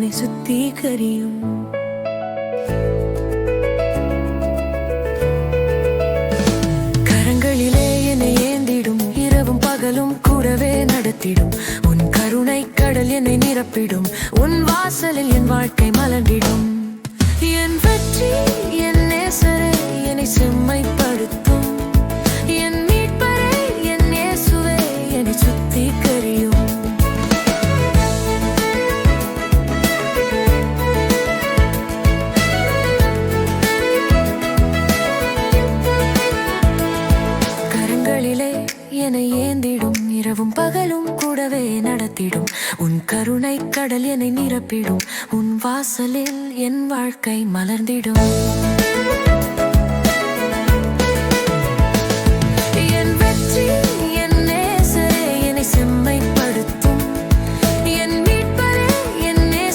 என்னை சுத்திகரியும். கரங்களிலே என்னை ஏந்திடும், இரவும் பகலும் கூடவே நடத்திடும். உன் கருணை கடல் என்னை நிரப்பிடும், உன் வாசலில் என் வாழ்க்கை மலர்ந்திடும். என் வெற்றி என் நேசரே என்னை செம்மைப்படுத்தும், என் மீட்பரே என் இயேசுவே என்னை சுத்திகரியும். கரங்களிலே என்னை ஏந்திடும், இரவும் பகலும் கூடவே நடத்திடும். உன் கருணை கடல் என்னை நிரப்பிடும், உன் வாசலில் என் வாழ்க்கை மலர்ந்திடும்.